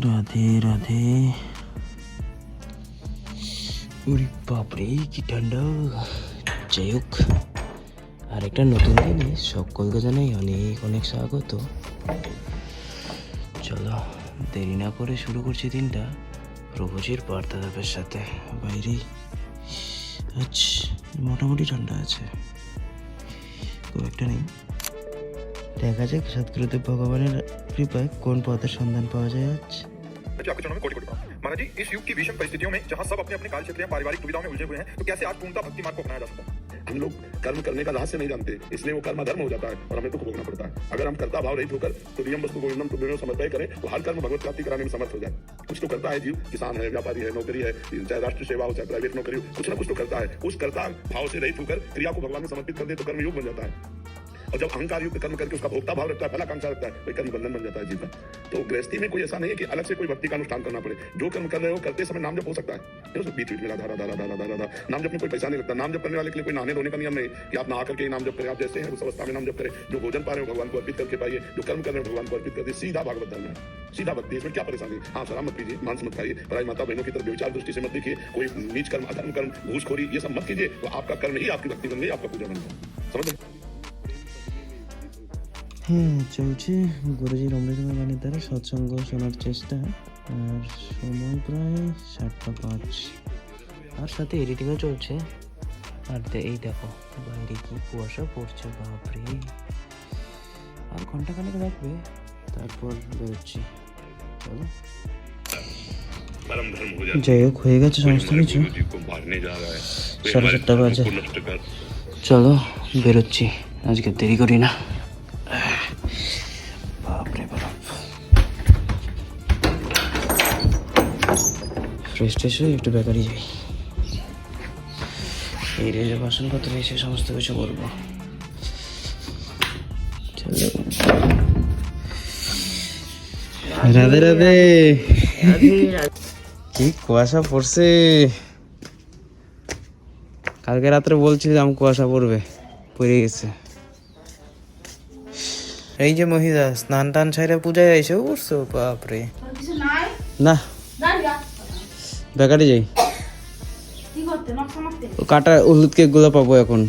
রাধে রাধে। ওরে বাপরে কি ঠান্ডা। যাই হোক, আর একটা নতুন দিনে সকলকে জানাই অনেক অনেক স্বাগত। চলো দেরি না করে শুরু করছি দিনটা প্রভুজির বার্তালাপের সাথে। বাইরে আজ মোটামুটি ঠান্ডা আছে, খুব একটা নেই। দেখা যাক সৎগুরুদেব ভগবানের কৃপায় কোন পথের সন্ধান पाया जाए आज। आपके चरणों में कोटि कोटि प्रणाम। महाराज जी, इस युग की भीषण परिस्थितियों में जहां सब अपने अपने कार्य क्षेत्र या पारिवारिक दुविधाओं में उलझे हुए हैं, तो कैसे आज पूर्णता भक्ति मार्ग को अपनाया जा सकता है? हम लोग कर्म करने का रहस्य नहीं जानते, इसलिए वो कर्म धर्म हो जाता है और हमें दुख भोगना पड़ता है। अगर हम कर्ता भाव रहित होकर तुरीयम वस्तु गोविंदम तुभ्यमेव समर्पय करें तो हर कर्म भगवत प्राप्ति कराने में समर्थ हो जाए। कुछ तो करता है जीव, किसान है, व्यापारी है, नौकरी है, चाहे राष्ट्र सेवा हो चाहे प्राइवेट नौकरी हो, कुछ ना कुछ तो करता है। उस कर्ता भाव से रहित होकर क्रिया को भगवान में समर्पित कर दे तो कर्म योग बन जाता है। और जब अहंकार युक्त कर्म करके उसका भोक्ता भाव रखता है, फलाकांक्षा रखता है, वही कर्म बंधन बन जाता है जीवन। तो गृहस्थी में कोई ऐसा नहीं है कि अलग से कोई भक्ति का अनुष्ठान करना पड़े। जो कर्म कर रहे हो करते समय नाम जप हो सकता है, बीच बीच में राधा राधा राधा राधा राधा। नाम जप में कोई पैसा नहीं लगता। नाम जप करने वाले के लिए कोई नहाने धोने का नियम नहीं कि आप नहा करके नाम जप करें। आप जैसे हैं उस अवस्था में नाम जप करें। जो भोजन पा रहे हो भगवान को अर्पित करके पाइए, जो कर्म कर रहे हो भगवान को अर्पित कर दिए। सीधा भागवत धर्म है, सीधा भक्ति। इसमें क्या परेशानी? हाँ, शराब मत पीजिए, मांस मत खाइए, पराई माता बहनों की तरफ व्यभिचार दृष्टि से मत देखिए, कोई नीच कर्म, अधर्म कर्म, घूसखोरी ये सब मत कीजिए। तो आपका कर्म ही आपकी भक्ति बन गई, आपका पूजा बन गया। समझ? হ্যাঁ, চলছে গুরুজির অমৃতময় বাণীর দ্বারা সৎসঙ্গ শোনার চেষ্টা। আর সময় প্রায় 7:05, আর সাথে এডিটিংও চলছে। আর এই দেখো বাইরে কি কুয়াশা পড়ছে, বাপরে। আর ঘন্টাখানেক লাগবে, তারপর বেরোচ্ছি। চলো, যাই হোক, হয়ে গেছে সমস্ত কিছু। 7:30 বাজে। চলো বেরোচ্ছি, আজকে দেরি করি না। বাপরে বাপ, ফ্রেশ ট্রেশ হয়ে একটু বেকারি যাই। এই রেজে বাসনপত্র এসে সমস্ত কিছু বলবো। চলো, রাধে রাধে। কি কুয়াশা পড়ছে। কালকে রাত্রে বলছিলাম কুয়াশা পড়বে, পড়ে গেছে। এই যে মহিলা স্নান টান ছাইরে পূজায় এসে উঠছো, বাপরে। না, বেকারি যাই, কাটা হলুদ কেক গুলো পাবো এখন।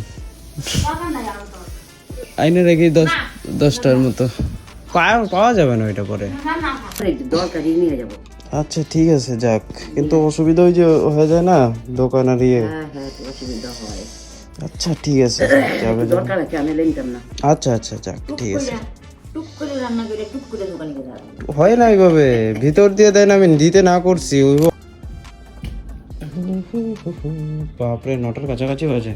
আইনে রেখে 10টার মতো পাওয়া যাবে না ওইটা পরে। আচ্ছা ঠিক আছে, যাক। কিন্তু অসুবিধা ওই যে হয়ে যায় না দোকান আর ইয়ে। আচ্ছা ঠিক আছে, যাবে। আচ্ছা আচ্ছা, যাক ঠিক আছে। হয় না এইভাবে, ভিতর দিয়ে দেয় না, আমি দিতে না করছি। বাপরে, 9টার কাছাকাছি বাজে।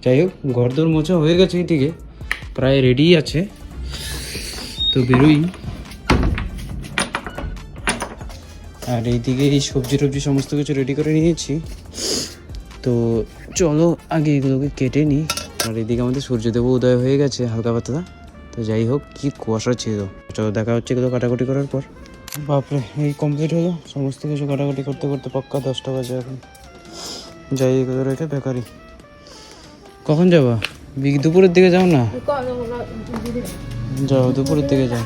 যাই হোক, ঘরদোর মোছা হয়ে গেছে, এইদিকে প্রায় রেডি আছে, তো বেরোই। আর এইদিকে এই সবজি টবজি সমস্ত কিছু রেডি করে নিয়েছি, তো চলো আগে এগুলোকে কেটে নিই। আর এদিকে আমাদের সূর্যদেব উদয় হয়ে গেছে হালকা পাতলা। তো যাই হোক, কি কুয়াশা ছিল। চলো দেখা হচ্ছে এগুলো কাটাকুটি করার পর। বাপরে, এই কমপ্লিট হলো সমস্ত কিছু কাটাকুটি করতে করতে। পাক্কা 10টা বাজে এখন। যাই এগুলো রেখে বেকারি। কখন যাবা? দুপুরের দিকে যাও না? যাও, দুপুরের দিকে যাও।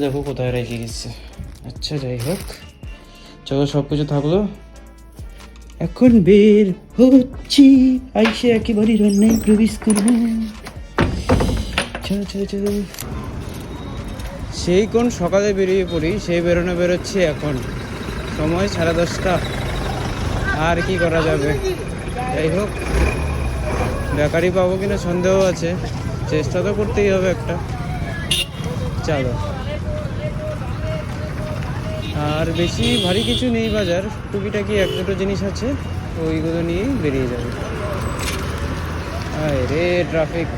দেখো কোথায় রেখে গেছে। আচ্ছা যাই হোক, চলো সবকিছু থাকলো, এখন বের হচ্ছি। আইসে একেবারে রান্নায় প্রবেশ করবো। সেই কোন সকালে বেরিয়ে পড়ি, সেই বেরোচ্ছি এখন। সময় 10:30। আর কি করা যাবে। যাই হোক, বেকারি পাবো কিনা সন্দেহ আছে, চেষ্টা তো করতেই হবে একটা। চলো, আর বেশি ভারী কিছু নেই বাজার, টুকিটাকি 1-2টো জিনিস আছে, ওইগুলো নিয়েই বেরিয়ে যাবে। আয় রে ট্রাফিক।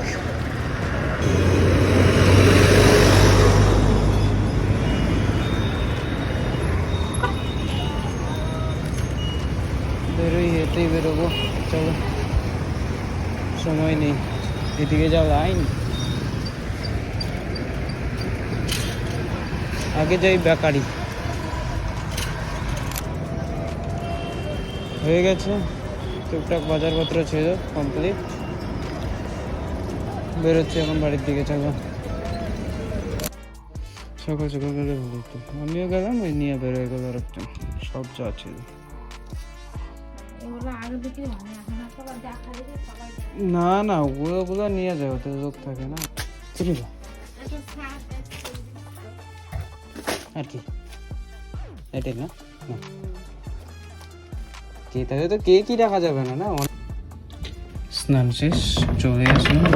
বেরোই, হেঁটেই বেরোবো। চলো, সময় নেই। এদিকে যাও লাইন, আগে যাই বেকারি। হয়ে গেছে, টুকটাক বাজারপত্র ছিল কমপ্লিট। বেরোচ্ছি এখন বাড়ির দিকে। চলো সকাল সকাল গেলে ভালো হতো। আমিও গেলাম, ওই নিয়ে বেরোয় গেল আর একটা সব যা ছিল। না না, ওগুলো নিয়ে যাও, তো লোক থাকে না। চলি না আর কি, এটাই না কে থাকে তো কে কি রাখা যাবে না না। স্নান শেষ, চলে আসলাম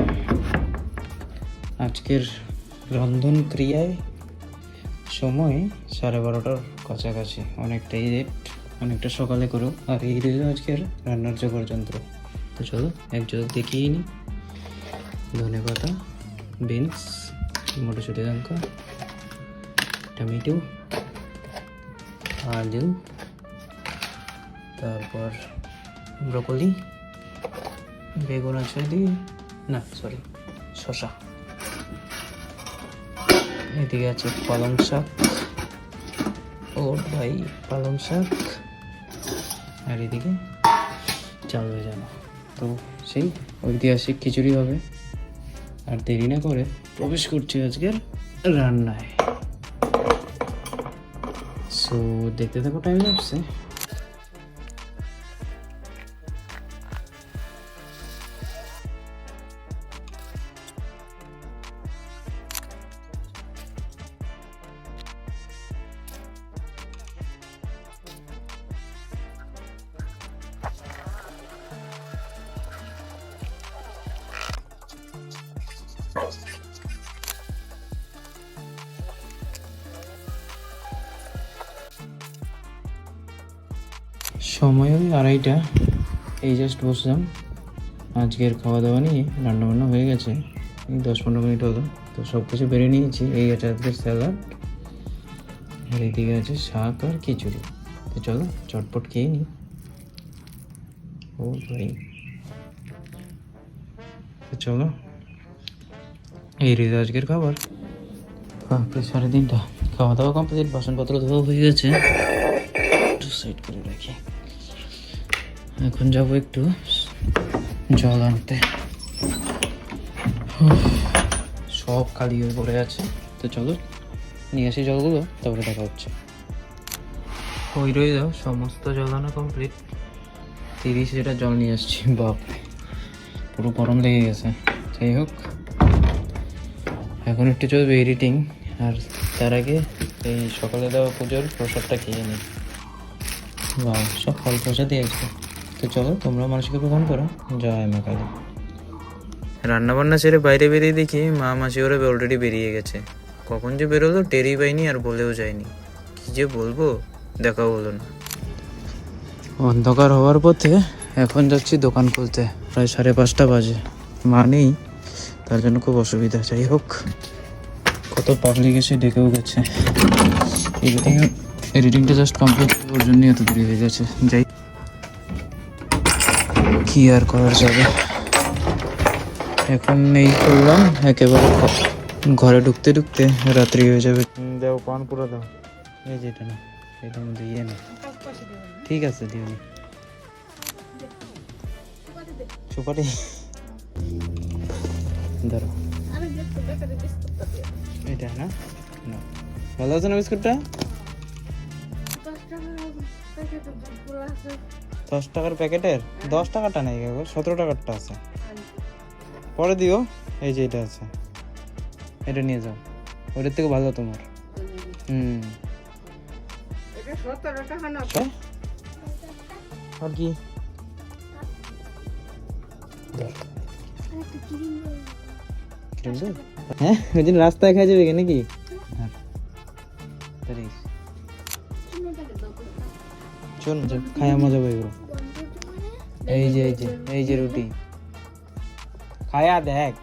আজকের রন্ধন ক্রিয়ায়। সময় 12:30টার কাছাকাছি, অনেকটাই লেট, অনেকটা সকালে করো। আর এই রইল আজকের রান্নার জোগাড় যন্ত্র। তো চলো এক ঝলক দেখিয়ে নিই। ধনে পাতা, বিনস, মটরশুঁটি, লঙ্কা, টমেটো, আলু, তারপর ব্রকলি, বেগুন আছে দিয়ে, না সরি শসা, এদিকে আছে পালং শাক, ও ভাই পালং শাক, আর এদিকে চাল ভেজানো। তো সেই ঐতিহাসিক খিচুড়ি হবে। আর দেরি না করে প্রবেশ করছি আজকের রান্নায়। সো দেখতে থাকো, টাইম লাগছে। সময় ওই 2:30। এই জাস্ট বসলাম, আজকের খাওয়া দাওয়া নিয়ে রান্নাবান্না হয়ে গেছে, এই 10-15 মিনিট হলো। তো সব কিছু বেড়ে নিয়েছি। এই আছে আজকের স্যালাড, আর এইদিকে আছে শাক আর খিচুড়ি। তো চলো চটপট খেয়ে নিই। ও ভাই, তো চলো এই রইল আজকের খাবার। প্রায় 3:30, খাওয়া দাওয়া কমপ্লিট, বাসনপত্র ধোয়া হয়ে গেছে, সাইড করে রাখি। এখন যাবো একটু জল আনতে। সব খালি হয়ে পড়ে আছে। তো চলো নিয়ে আসি জলগুলো, তারপরে দেখা হচ্ছে। ওই রয়ে যাও, সমস্ত জল আনা কমপ্লিট। 30 লিটার জল নিয়ে আসছি, বাপ পুরো গরম লেগে গেছে। যাই হোক, এখন একটু চলবে এডিটিং, আর তার আগে এই সকালে দেওয়া পুজোর প্রসাদটা খেয়ে নিই। বা সব ফল প্রসাদই আছে। তো চলো তোমরা মানুষকে গ্রহণ করো। জয় মা কালী। রান্নাবান্না ছেড়ে বাইরে বেরিয়ে দেখি মা মাসি ওরা অলরেডি বেরিয়ে গেছে। কখন যে বেরোলো টেরই পাইনি, আর বলেও যায়নি। কি যে বলবো, দেখাও হলো না। অন্ধকার হওয়ার পথে এখন যাচ্ছি দোকান খুলতে। প্রায় 5:30 বাজে, মা নেই, তার জন্য খুব অসুবিধা। যাই হোক, কত পাবলিক এসে ডেকেও গেছে। এডিটিংটা জাস্ট কমপ্লিট, ওর জন্যই এত দেরি হয়ে গেছে। যাই, কি আর করার যাবে। এখন এই করলাম, একেবারে ঘরে ঢুকতে ঢুকতে রাত্রি হয়ে যাবে। দাও পান পুরো দাও, এই যেটা না এটার মধ্যে ইয়ে না। ঠিক আছে দিওনি, সুপারি ধরো। এটা না, না ভালো আছে না বিস্কুটটা? 10 টাকার প্যাকেটের 10 টাকাটা নেই, 17 টাকারটা আছে, পরে দিও। এই যে এটা আছে, এটা নিয়ে যাও, ওটার থেকে ভালো তোমার। আর কি হ্যাঁ, ওই দিন রাস্তায় খাই যাবে নাকি? চল খায়া মজা পাইব। এই যে এই যে এই যে রুটি খায়া দেখ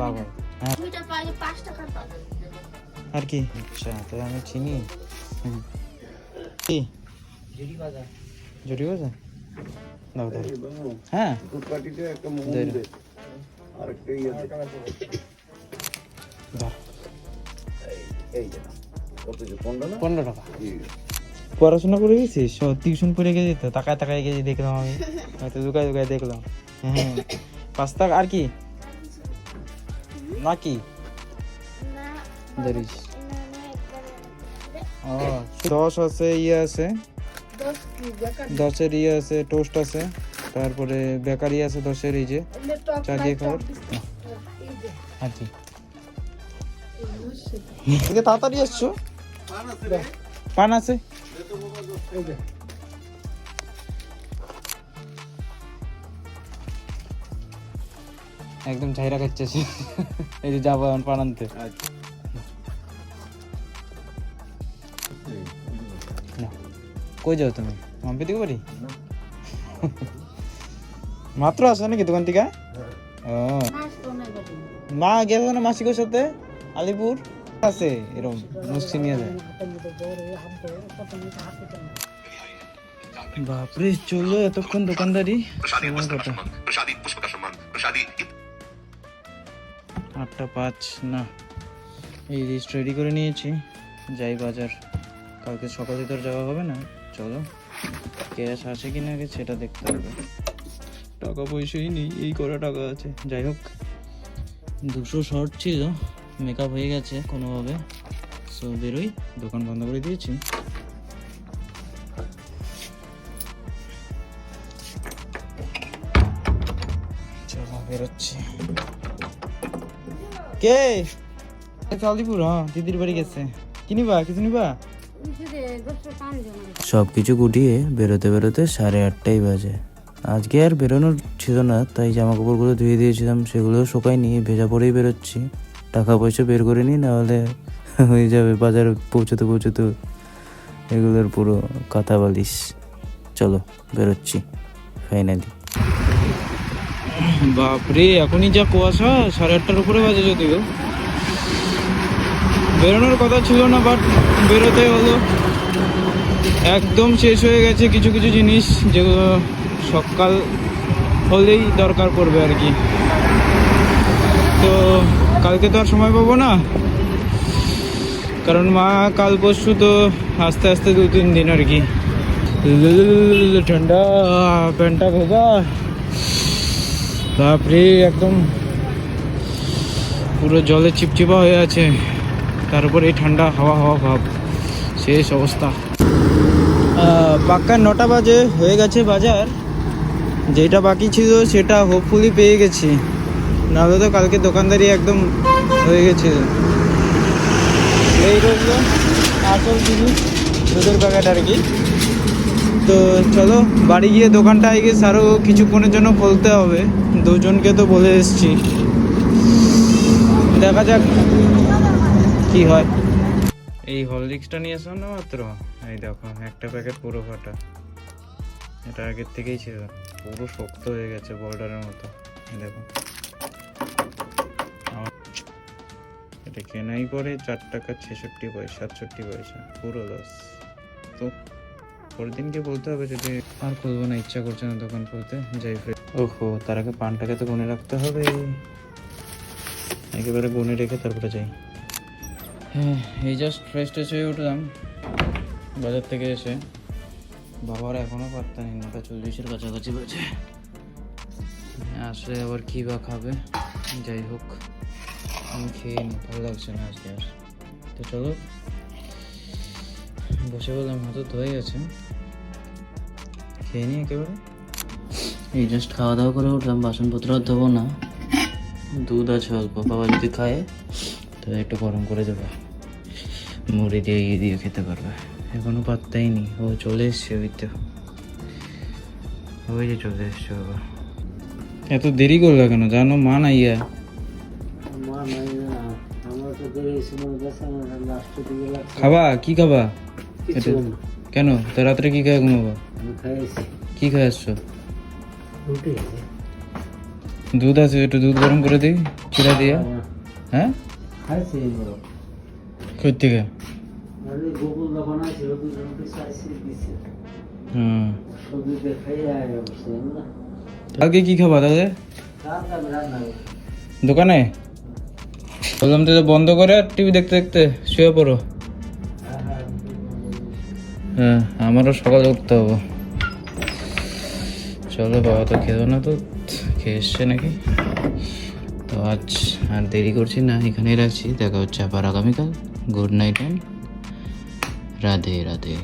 পাগল। আর কি? আচ্ছা, তাহলে আমি চিনি। কি জুড়ি বাজা দাও দাও। হ্যাঁ 15 টাকা। পড়াশোনা করে গেছিস? টিউশন পড়ে গেছি তো, তাকায় তাকায় গেছি দেখলাম আমি, হয়তো লুকায় লুকায় দেখলাম। হ্যাঁ, পাস্তা আর কি নাকি ধরিস? ও 10 আছে, ইয়ে আছে 10-এর ইয়ে আছে, টোস্ট আছে, তারপরে বেকারি আছে 10-এর, এই যে চা দিয়ে খাবার। আর কি তাড়াতাড়ি আসছো? পান আছে? একদম ঝাইরা খাচ্ছে সে। এই যে যাবো এখন পান আনতে। না, কই যাও তুমি? মাম্পি দিকে বাড়ি? মাত্র আসো নাকি দোকান থেকে? ও মা গেছে না মাসিকের সাথে আলিপুর আছে, এরকম মুসি নিয়ে যায়। বাপরে, চলো এতক্ষণ দোকানদারি। সময় কত? 8:05 না। এই লিস্ট রেডি করে নিয়েছি, যাই বাজার। কালকে সকালে তো আর যাওয়া হবে না, চলো ক্যাশ আছে কিনা আগে সেটা দেখতে হবে। টাকা পয়সাই নেই, এই করা টাকা আছে। যাই হোক, 200 শর্ট ছিল, মেকআপ হয়ে গেছে কোনোভাবে। সো বেরোই, দোকান বন্ধ করে দিয়েছি। চলো বেরোচ্ছি। কে আলিপুর? হ্যাঁ, দিদির বাড়ি গেছে। কি নিবা? কিছু নিবা? সব কিছু গুটিয়ে বেরোতে বেরোতে 8:30 বাজে। আজকে আর বেরোনোর ছিল না, তাই জামা কাপড়গুলো ধুয়ে দিয়েছিলাম, সেগুলো শুকায়নি, ভেজা পরেই বেরোচ্ছি। টাকা পয়সা বের করে নিই, নাহলে হয়ে যাবে বাজারে পৌঁছতে পৌঁছতে এগুলোর পুরো কাঁথা বালিশ। চলো বেরোচ্ছি ফাইনালি। বাপরে, এখনই যা কুয়াশা, 8:30 উপরে বাজে। যদিও বেরোনোর কথা ছিল না, বাট বেরোতে হলো। একদম শেষ হয়ে গেছে কিছু কিছু জিনিস, যেগুলো সকাল হলেই দরকার পড়বে আর কি। তো কালকে তো আর সময় পাবো না, কারণ মা কাল পরশু তো আস্তে আস্তে 2-3 দিন আর কি। ঠান্ডা, প্যান্টটা ভেজা, বাপরে একদম পুরো জলে চিপচিপা হয়ে আছে, তার উপর এই ঠান্ডা হাওয়া হাওয়া ভাব, শেষ অবস্থা। পাক্কা 9টা বাজে, হয়ে গেছে বাজার। যেটা বাকি ছিল সেটা হোপফুলি পেয়ে গেছি, নাহলে তো কালকে দোকানদারি একদম হয়ে গেছে। এই রইল আসল জিনিস, দুধের প্যাকেট আর কি। তো চলো বাড়ি গিয়ে দোকানটা আই গেছে আরও কিছুক্ষণের জন্য খুলতে হবে। 2জনকে তো বলে এসছি, দেখা যাক কি হয়। এই হরলিক্সটা নিয়ে আসলাম না মাত্র, এই দেখো একটা প্যাকেট পুরো ফাটা। এটা আগের থেকেই ছিল, পুরো শক্ত হয়ে গেছে বর্ডারের মতো। দেখো এটা কেনাই পরে 4 টাকা 66 পয়সা, 67 পয়সা, পুরো লস। তো পরের দিনকে বলতে হবে, যদি আর খুলবো না, ইচ্ছা করছে না দোকান খুলতে, যাই ফের। ওহো, তার আগে পানটাকে তো গুনে রাখতে হবে, একেবারে গুনে রেখে তারপরে যাই। হ্যাঁ, এই জাস্ট ফ্রেশ ট্রেশ হয়ে উঠলাম বাজার থেকে এসে। বাবার এখনও পাত্তা নেই, 9:40-এর কাছাকাছি বাজে। আসলে আবার কী বা খাবে, যাই হোক আমি খেয়ে নিই, ভালো লাগছে না আজকে আর। তো চলো বসে বললাম, হাতে ধোয়ে গেছে, খেয়ে নিই একেবারে। এই জাস্ট খাওয়া দাওয়া করে উঠলাম, বাসনপত্র আর দেবো না, দুধ আছে অল্প, বাবা যদি খায় তো একটু গরম করে দেবে, মুড়ি দিয়ে ইয়ে দিয়ে খেতে পারবে। এখনো পাত্তাই নি, ও চলে এসছে, ওই তো ওই যে চলে এসছে বাবা। এত দেরি করলো কেন? জানো মা নাই? খাবা? কি খাবা? কেন তো রাত্রে কি খায় ঘুমাবা? কি খাই আসছো? দুধ আছে, একটু দুধ গরম করে দিই চিরা দিয়া। হ্যাঁ, কই থেকে? কালকে কি খাবা তাহলে? দোকানে বললাম তো, বন্ধ করে টিভি দেখতে দেখতে শুয়ে পড়ো। হ্যাঁ, আমারও সকালে উঠতে হবে। চলো, বাবা তো খেলো না, তো খেয়ে এসছে নাকি। তো আজ আর দেরি করছি না, এখানেই রাখছি। দেখা হচ্ছে আবার আগামীকাল। Good night and Radhe Radhe.